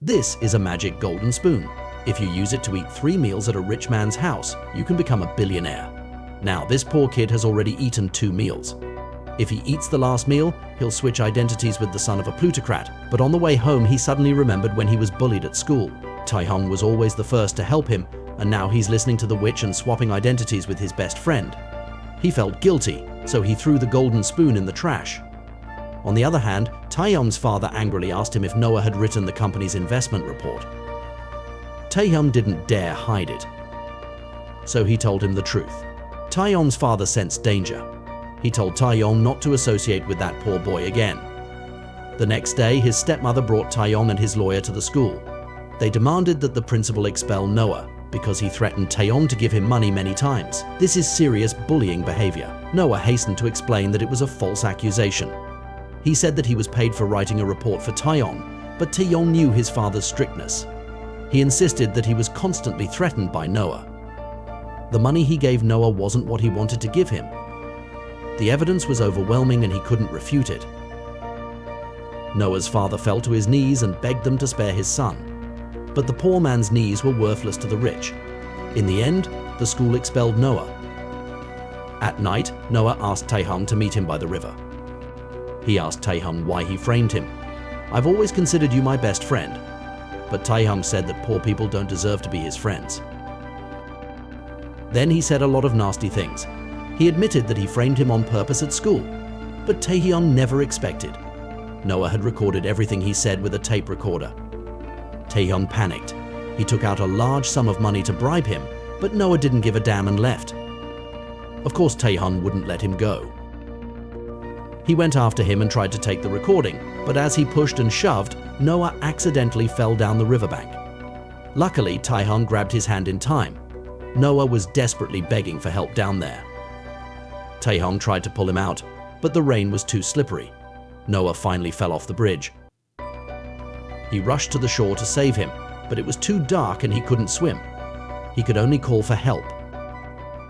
This is a magic golden spoon. If you use it to eat 3 meals at a rich man's house, you can become a billionaire. Now, this poor kid has already eaten 2 meals. If he eats the last meal, he'll switch identities with the son of a plutocrat, but on the way home he suddenly remembered when he was bullied at school. Tae-hong was always the first to help him, and now he's listening to the witch and swapping identities with his best friend. He felt guilty, so he threw the golden spoon in the trash. On the other hand, Tae-hong's father angrily asked him if Noah had written the company's investment report. Tae-hong didn't dare hide it, so he told him the truth. Tae-hong's father sensed danger. He told Tae-hong not to associate with that poor boy again. The next day, his stepmother brought Tae-hong and his lawyer to the school. They demanded that the principal expel Noah because he threatened Tae-hong to give him money many times. This is serious bullying behavior. Noah hastened to explain that it was a false accusation. He said that he was paid for writing a report for Tae-hong, but Tae-hong knew his father's strictness. He insisted that he was constantly threatened by Noah. The money he gave Noah wasn't what he wanted to give him. The evidence was overwhelming and he couldn't refute it. Noah's father fell to his knees and begged them to spare his son. But the poor man's knees were worthless to the rich. In the end, the school expelled Noah. At night, Noah asked Tae-hong to meet him by the river. He asked Tae-hong why he framed him. "I've always considered you my best friend." But Tae-hong said that poor people don't deserve to be his friends. Then he said a lot of nasty things. He admitted that he framed him on purpose at school, but Tae-hong never expected. Noah had recorded everything he said with a tape recorder. Tae-hong panicked. He took out a large sum of money to bribe him, but Noah didn't give a damn and left. Of course, Tae-hong wouldn't let him go. He went after him and tried to take the recording, but as he pushed and shoved, Noah accidentally fell down the riverbank. Luckily, Tae-hong grabbed his hand in time. Noah was desperately begging for help down there. Tae-hong tried to pull him out, but the rain was too slippery. Noah finally fell off the bridge. He rushed to the shore to save him, but it was too dark and he couldn't swim. He could only call for help.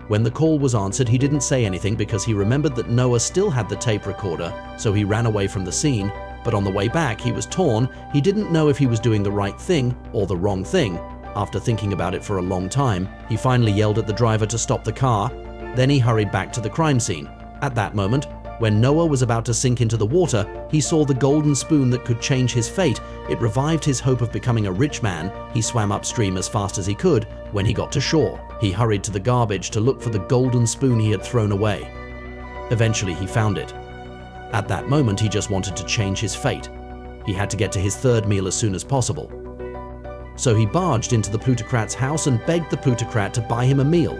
When the call was answered, he didn't say anything because he remembered that Noah still had the tape recorder, so he ran away from the scene, but on the way back he was torn. He didn't know if he was doing the right thing or the wrong thing. After thinking about it for a long time, he finally yelled at the driver to stop the car. Then he hurried back to the crime scene. At that moment, when Noah was about to sink into the water, he saw the golden spoon that could change his fate. It revived his hope of becoming a rich man. He swam upstream as fast as he could. When he got to shore, he hurried to the garbage to look for the golden spoon he had thrown away. Eventually, he found it. At that moment, he just wanted to change his fate. He had to get to his 3rd meal as soon as possible. So he barged into the plutocrat's house and begged the plutocrat to buy him a meal.